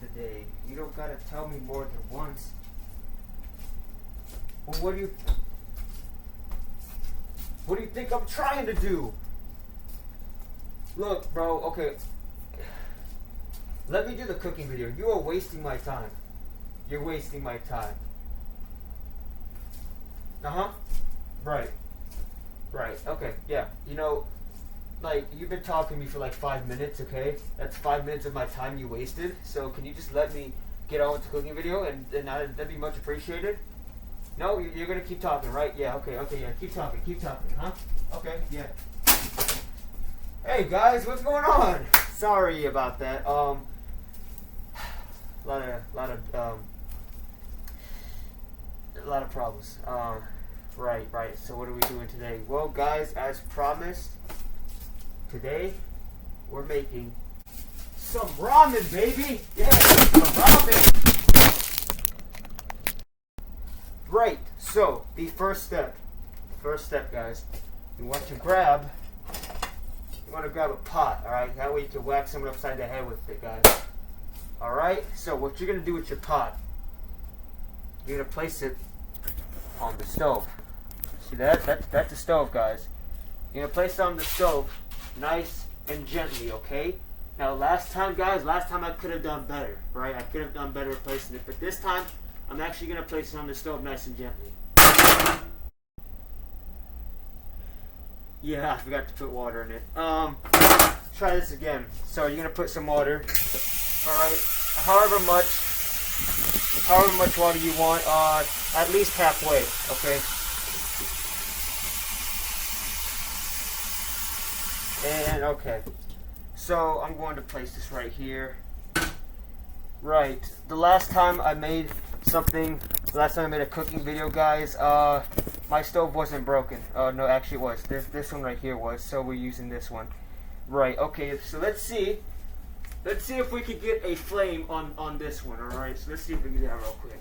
today. You don't gotta tell me more than once. Well, what do you think I'm trying to do? Look, bro, okay. Let me do the cooking video. You are wasting my time. You're wasting my time. Uh-huh. Right. Right. Okay. Yeah. You know, like, you've been talking to me for like 5 minutes, okay? That's 5 minutes of my time you wasted. So can you just let me get on with the cooking video, and that'd be much appreciated? No, you're gonna keep talking, right? Yeah. Okay. Okay. Yeah. Keep talking. Keep talking. Huh? Okay. Yeah. Hey guys, what's going on? Sorry about that. A lot of problems. Right. So what are we doing today? Well, guys, as promised, today we're making some ramen, baby. Yeah, some ramen. Right. So the first step, guys, you want to grab a pot. All right. That way you can whack someone upside the head with it, guys. All right. So what you're gonna do with your pot? You're gonna place it on the stove. See that? That's the stove, guys. You're gonna place it on the stove, nice and gently, okay? Now, last time I could have done better, right? I could have done better placing it, but this time, I'm actually gonna place it on the stove nice and gently. Yeah, I forgot to put water in it. Try this again. So you're gonna put some water. All right, however much water you want. At least halfway, okay? And okay, so I'm going to place this right here. Right, the last time I made a cooking video, guys, my stove wasn't broken. No, actually it was. This one right here was, so we're using this one. Right, okay, so let's see if we could get a flame on this one, alright? So let's see if we can do that real quick.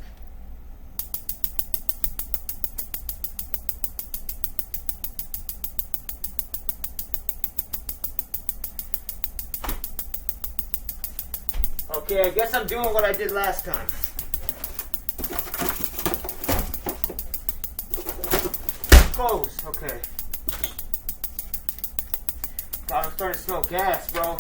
Okay, I guess I'm doing what I did last time. Close, okay. God, I'm starting to smell gas, bro.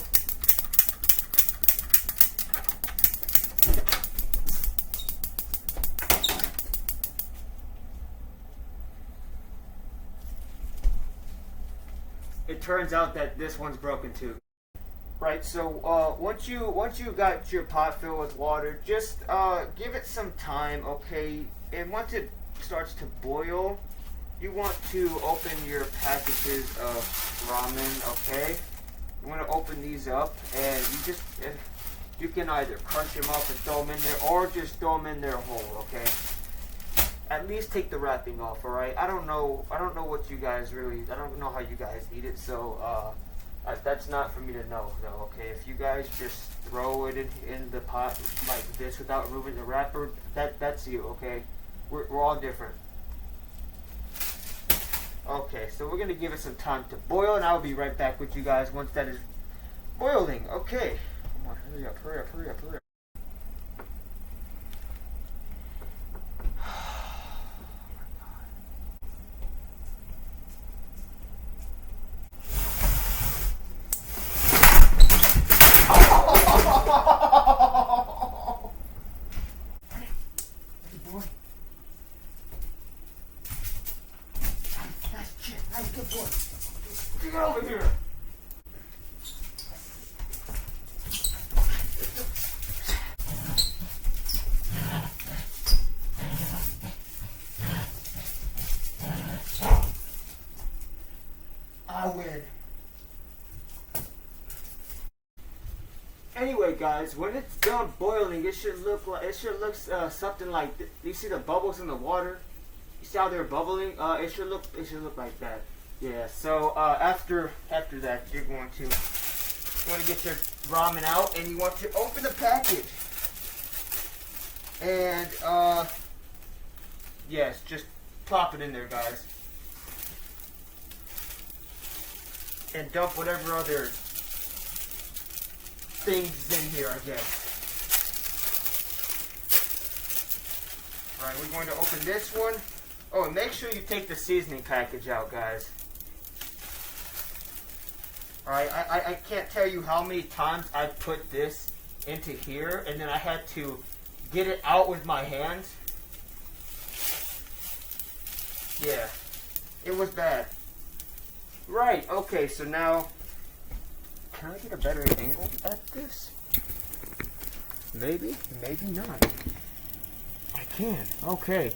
It turns out that this one's broken too. Right, so once you got your pot filled with water, just give it some time, okay? And once it starts to boil, you want to open your packages of ramen, okay? You want to open these up, and you can either crunch them up and throw them in there, or just throw them in there whole, okay? At least take the wrapping off, all right? I don't know what you guys I don't know how you guys eat it, so that's not for me to know, though, okay? If you guys just throw it in the pot like this without removing the wrapper, that's you, okay? We're all different. Okay, so we're gonna give it some time to boil, and I'll be right back with you guys once that is boiling. Okay. Come on, hurry up. Good boy. Get over here. I win. Anyway, guys, when it's done boiling, it should look something like this. You see the bubbles in the water? You see how they're bubbling? It should look like that. Yeah. So after that, you're going to get your ramen out, and you want to open the package. And yes, just plop it in there, guys, and dump whatever other things in here, I guess. Alright, we're going to open this one. Oh, and make sure you take the seasoning package out, guys. Alright, I can't tell you how many times I put this into here, and then I had to get it out with my hands. Yeah, it was bad. Right, okay, so now, can I get a better angle at this? Maybe, maybe not. I can, okay.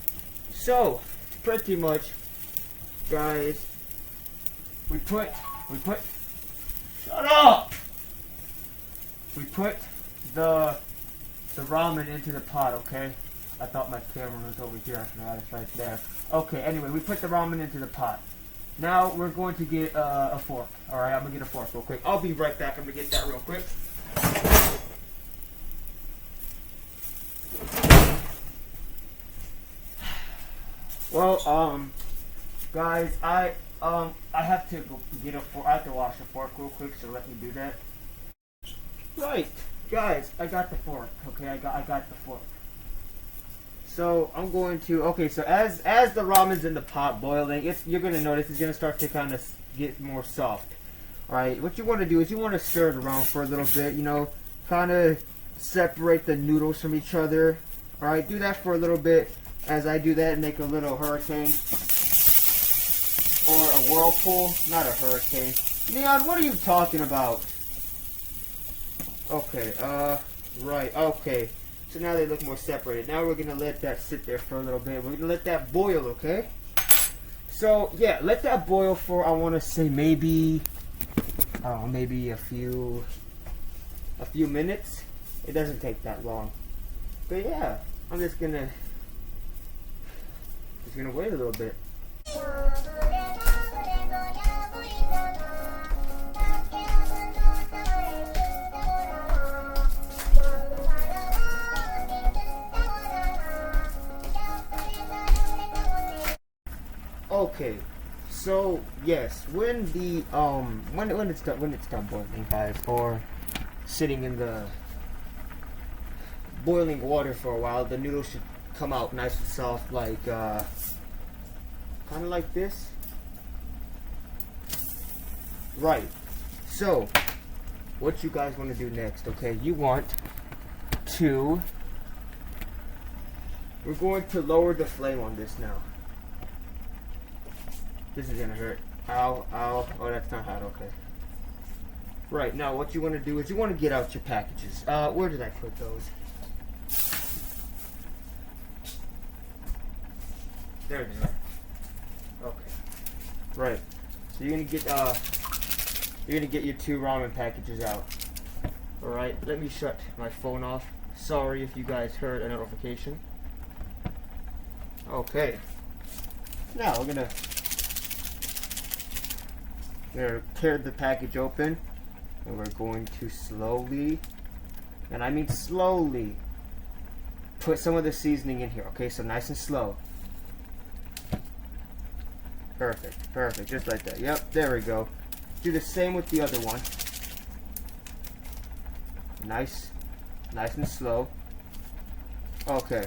So, pretty much, guys, we put, shut up! We put the ramen into the pot, okay? I thought my camera was over here. I forgot it's right there. Okay, anyway, we put the ramen into the pot. Now we're going to get a fork. Alright, I'm going to get a fork real quick. I'll be right back. I'm going to get that real quick. Well, guys, I have to go get a fork. I have to wash a fork real quick, so let me do that. Right, guys, I got the fork. Okay, I got the fork. So I'm going to, okay, so as the ramen's in the pot boiling, you're going to notice it's going to start to kind of get more soft. Alright, what you want to do is you want to stir it around for a little bit, you know, kind of separate the noodles from each other. Alright, do that for a little bit as I do that and make a little hurricane. Or a whirlpool, not a hurricane. Neon, what are you talking about? Okay, right, okay. So now they look more separated. Now we're going to let that sit there for a little bit. We're going to let that boil, okay? So, yeah, let that boil for, I want to say maybe, maybe a few minutes. It doesn't take that long. But yeah, I'm just going to wait a little bit. Okay, so yes, when the when it's done boiling, guys, or sitting in the boiling water for a while, the noodles should come out nice and soft, like kind of like this. Right. So, what you guys want to do next? Okay, you want to. We're going to lower the flame on this now. This is gonna hurt. Ow, ow. Oh, that's not hot. Okay. Right, now what you want to do is you want to get out your packages. Where did I put those? There they are. Okay. Right. So you're gonna get your 2 ramen packages out. Alright, let me shut my phone off. Sorry if you guys heard a notification. Okay. Now we're gonna tear the package open, and we're going to slowly, and I mean slowly, put some of the seasoning in here. Okay, so nice and slow. Perfect, perfect, just like that. Yep, there we go. Do the same with the other one. Nice and slow. Okay.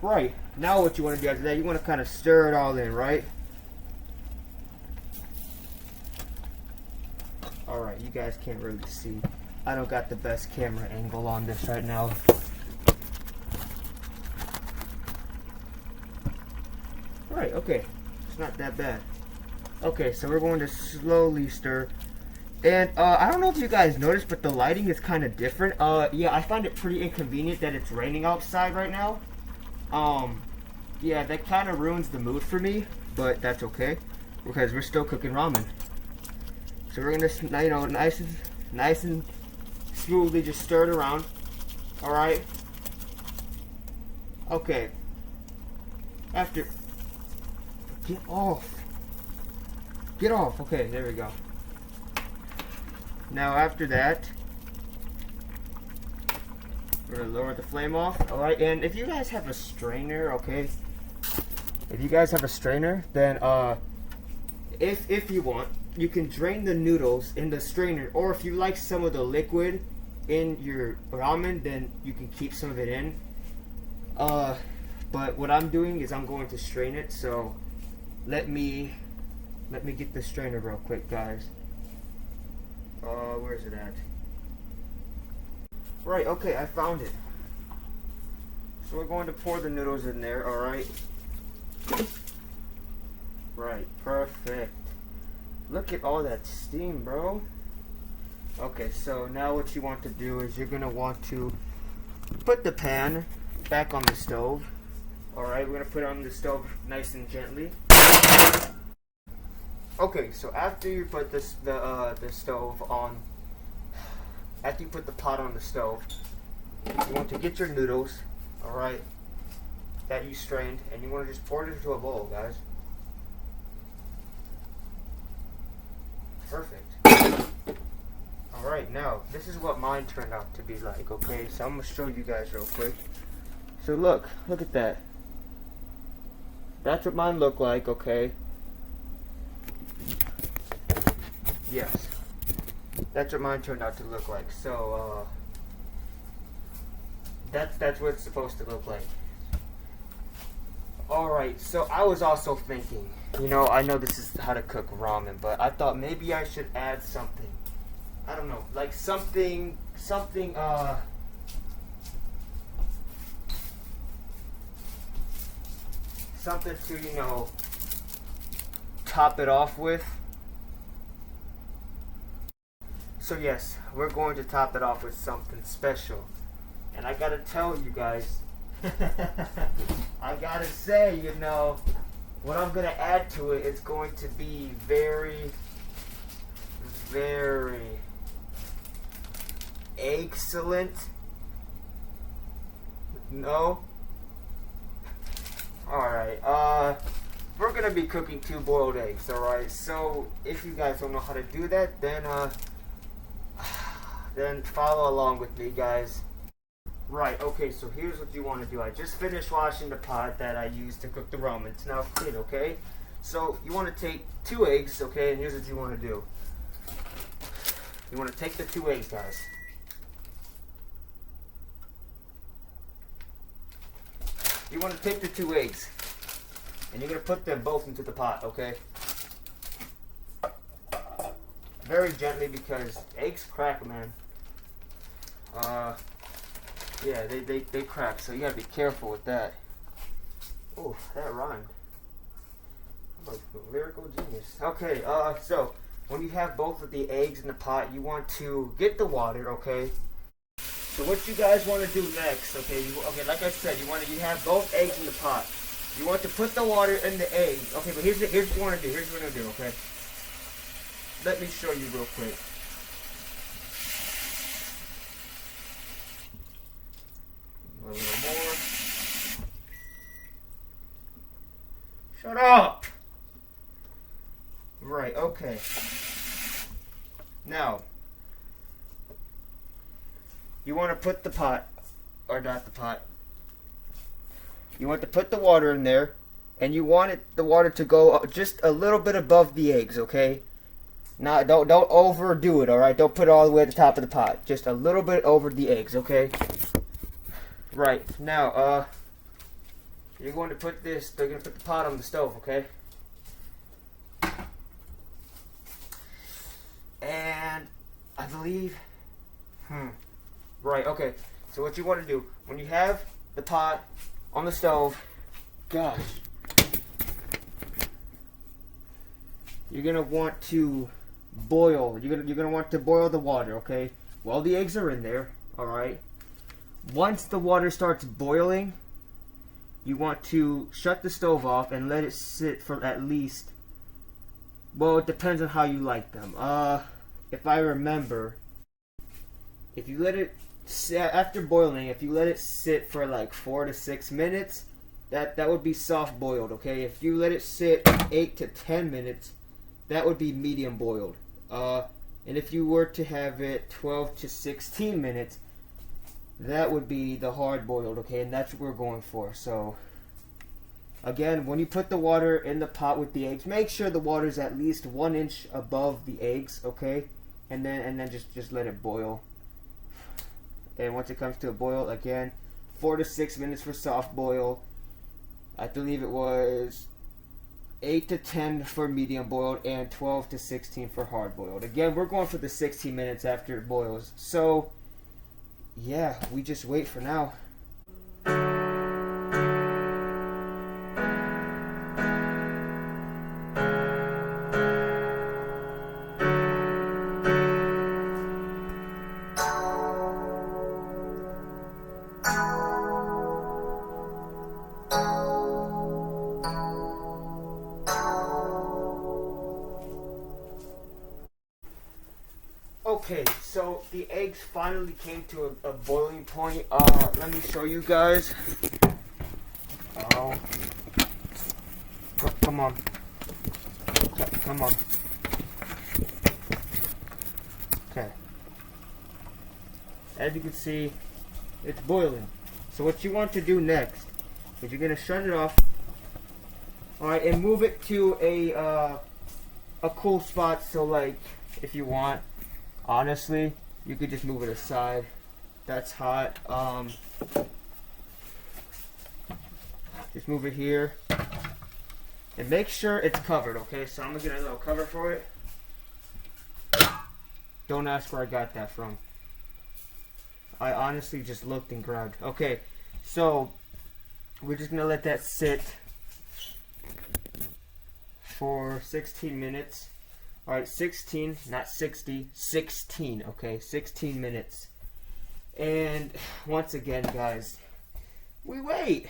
Right, now what you want to do after that, you want to kind of stir it all in, right? Alright, you guys can't really see. I don't got the best camera angle on this right now. Right, okay. It's not that bad. Okay, so we're going to slowly stir. And I don't know if you guys noticed, but the lighting is kind of different. Yeah, I find it pretty inconvenient that it's raining outside right now. Yeah, that kind of ruins the mood for me, but that's okay because we're still cooking ramen. So we're gonna, you know, nice and smoothly just stir it around. All right. Okay. After, get off. Okay, there we go. Now after that, we're gonna lower the flame off. All right, and if you guys have a strainer, okay. If you guys have a strainer, then if you want, you can drain the noodles in the strainer, or if you like some of the liquid in your ramen, then you can keep some of it in. But what I'm doing is I'm going to strain it. So let me get the strainer real quick, guys. Where's it at? Right, okay, I found it. So we're going to pour the noodles in there, alright? Right, perfect. Look at all that steam, bro. Okay, so now what you want to do is you're going to want to put the pan back on the stove. Alright, we're going to put it on the stove nice and gently. Okay, so after you put the stove on, after you put the pot on the stove, you want to get your noodles, alright, that you strained, and you want to just pour it into a bowl, guys. Perfect. Alright, now, this is what mine turned out to be like, okay? So I'm going to show you guys real quick. So look at that. That's what mine looked like, okay? Yes. That's what mine turned out to look like. So, that's what it's supposed to look like. Alright, so I was also thinking, you know, I know this is how to cook ramen, but I thought maybe I should add something. I don't know, like something to, you know, top it off with. So yes, we're going to top it off with something special. And I gotta tell you guys, I gotta say, you know, what I'm gonna add to it is going to be very, very excellent. No? Alright, we're gonna be cooking 2 boiled eggs, alright? So, if you guys don't know how to do that, then follow along with me, guys. Right, okay, so here's what you want to do. I just finished washing the pot that I used to cook the ramen. It's now clean, okay? So, you want to take 2 eggs, okay, and here's what you want to do. You want to take the 2 eggs, guys. You want to take the 2 eggs, and you're going to put them both into the pot, okay? Very gently, because eggs crack, man. Yeah, they crack, so you gotta be careful with that. Oh, that rhymed. I'm a lyrical genius. Okay, so when you have both of the eggs in the pot, you want to get the water, okay? So what you guys want to do next, okay? Like I said, you have both eggs in the pot. You want to put the water in the eggs, okay? But here's what you want to do. Here's what we're gonna do, okay? Let me show you real quick. A little more. Shut up! Right, okay. Now, you want to put the pot, or not the pot, you want to put the water in there, and you want the water to go just a little bit above the eggs, okay? Now, don't overdo it, alright? Don't put it all the way at the top of the pot. Just a little bit over the eggs, okay? Right, now, you're going to put they're going to put the pot on the stove, okay? And I believe, right, okay. So what you want to do, when you have the pot on the stove, gosh, you're going to want to boil. You're gonna want to boil the water, okay? While the eggs are in there, alright? Once the water starts boiling, you want to shut the stove off and let it sit for at least, well, it depends on how you like them. If I remember, if you let it sit, after boiling, if you let it sit for like 4 to 6 minutes, that would be soft boiled, okay? If you let it sit 8 to 10 minutes, that would be medium boiled. And if you were to have it 12 to 16 minutes, that would be the hard boiled, okay? And that's what we're going for. So, again, when you put the water in the pot with the eggs, make sure the water is at least 1 inch above the eggs, okay? And then just let it boil. And once it comes to a boil, again, 4 to 6 minutes for soft boil. I believe it was 8 to 10 for medium boiled, and 12 to 16 for hard boiled. Again, we're going for the 16 minutes after it boils. So, yeah, we just wait for now. Okay, so the eggs finally came to a boiling point. Let me show you guys. Oh, come on, come on. Okay, as you can see, it's boiling. So what you want to do next is you're gonna shut it off. All right, and move it to a cool spot. So like, if you want. Honestly, you could just move it aside. That's hot. Just move it here. And make sure it's covered, okay? So I'm gonna get a little cover for it. Don't ask where I got that from. I honestly just looked and grabbed. Okay, so we're just gonna let that sit for 16 minutes. Alright, 16, not 60, 16, okay? 16 minutes. And once again, guys, we wait.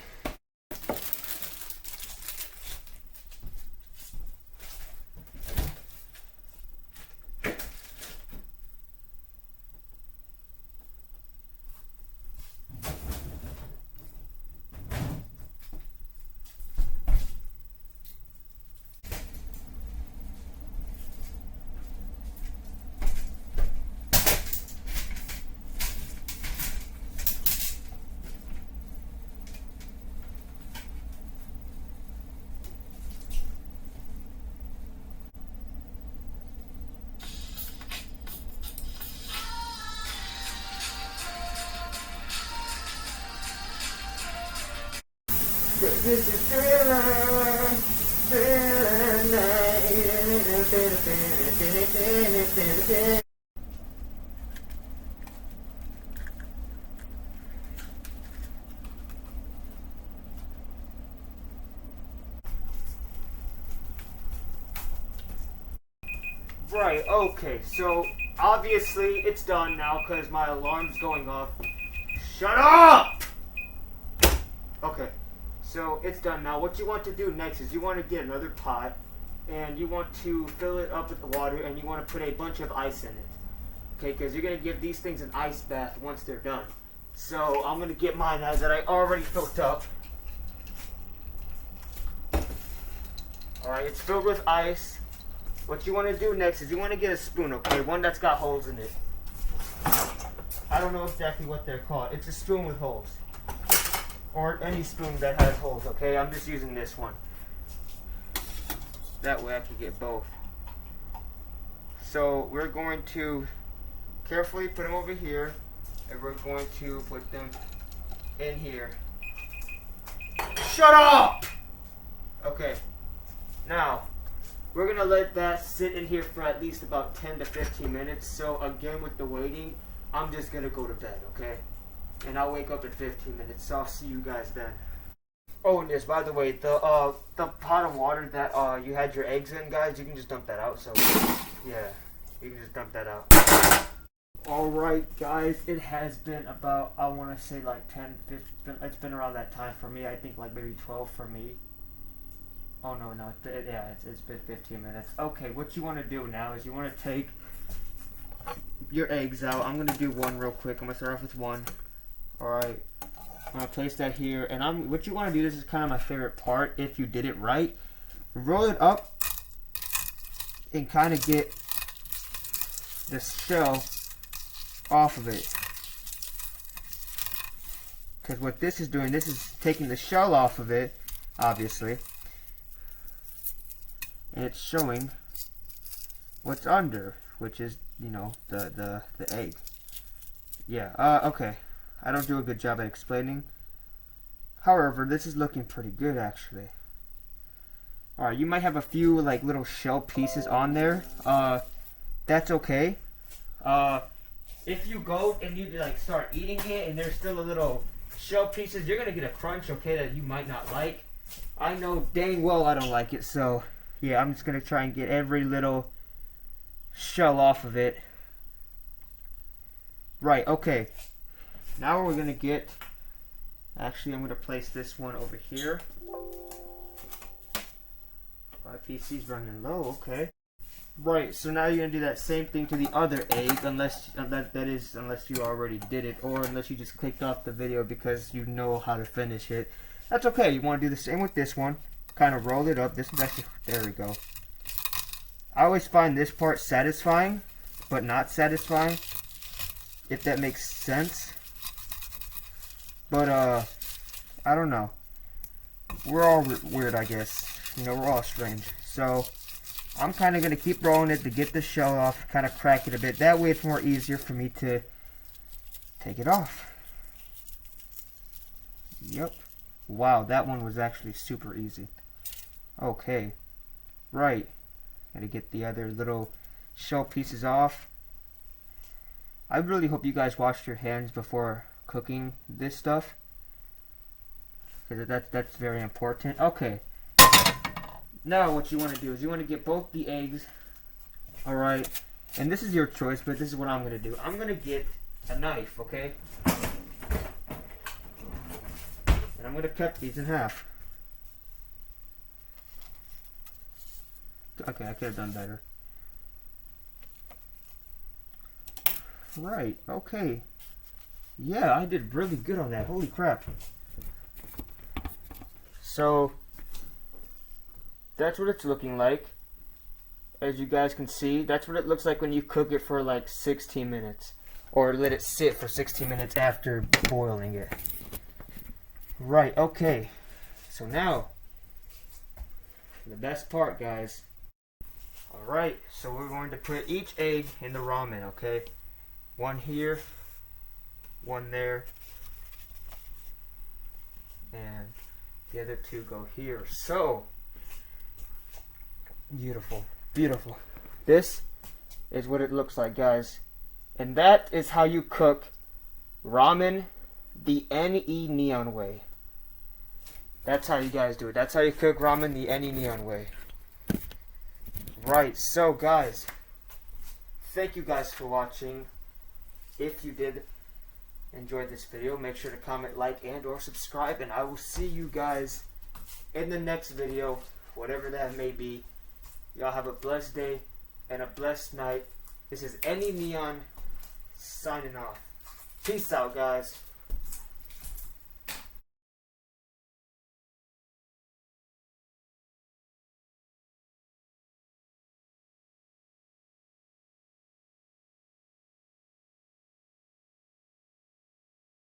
This is Thriller. Right, okay, so obviously it's done now because my alarm's going off. Shut up! Okay. So it's done now. What you want to do next is you want to get another pot and you want to fill it up with the water and you want to put a bunch of ice in it. Okay, because you're going to give these things an ice bath once they're done. So I'm going to get mine as that I already filled up. Alright, it's filled with ice. What you want to do next is you want to get a spoon, okay? One that's got holes in it. I don't know exactly what they're called. It's a spoon with holes. Or any spoon that has holes, okay? I'm just using this one. That way I can get both. So we're going to carefully put them over here, and we're going to put them in here. Shut up! Okay. Now, we're going to let that sit in here for at least about 10 to 15 minutes. So again, with the waiting, I'm just going to go to bed, okay? And I'll wake up in 15 minutes, so I'll see you guys then. Oh, and yes, by the way, the pot of water that you had your eggs in, guys, you can just dump that out. So, yeah, you can just dump that out. Alright, guys, it has been about, I want to say like 10, 15, it's been around that time for me. I think like maybe 12 for me. Oh, no, it's been 15 minutes. Okay, what you want to do now is you want to take your eggs out. I'm going to do one real quick. I'm going to start off with one. Alright, I'm going to place that here, and what you want to do, this is kind of my favorite part, if you did it right, roll it up, and kind of get the shell off of it, because what this is doing, this is taking the shell off of it, obviously, and it's showing what's under, which is, you know, the egg. Yeah, okay. I don't do a good job at explaining, However, this is looking pretty good actually. Alright, you might have a few like little shell pieces on there. That's okay. If you go and you like start eating it and there's still a little shell pieces, you're gonna get a crunch, okay, that you might not like. I know dang well I don't like it, so yeah, I'm just gonna try and get every little shell off of it. Right, okay. Now we're gonna get, actually I'm gonna place this one over here. My PC's running low, okay. Right, so now you're gonna do that same thing to the other egg, unless unless you already did it, or unless you just clicked off the video because you know how to finish it. That's okay. You want to do the same with this one. Kind of roll it up. This is actually, there we go. I always find this part satisfying, but not satisfying, if that makes sense. But I don't know. We're all weird, I guess. You know, we're all strange. So I'm kind of going to keep rolling it to get the shell off, kind of crack it a bit. That way it's more easier for me to take it off. Yep. Wow, that one was actually super easy. Okay. Right. Gotta get the other little shell pieces off. I really hope you guys wash your hands before cooking this stuff, because that's very important. Okay. Now what you want to do is you want to get both the eggs. Alright. And this is your choice, but this is what I'm going to do. I'm going to get a knife, okay? And I'm going to cut these in half. Okay, I could have done better. Right, okay. Yeah, I did really good on that. Holy crap. So that's what it's looking like. As you guys can see, that's what it looks like when you cook it for like 16 minutes. Or let it sit for 16 minutes after boiling it. Right, okay. So now, the best part, guys. Alright, so we're going to put each egg in the ramen, okay? One here, one there, and the other two go here. So, beautiful, beautiful. This is what it looks like, guys. And that is how you cook ramen the neon way. That's how you guys do it. That's how you cook ramen the neon way. Right, so guys, thank you guys for watching. If you did enjoy this video, make sure to comment, like, and or subscribe, and I will see you guys in the next video, whatever that may be. Y'all have a blessed day and a blessed night. This is neneon signing off. Peace out, guys.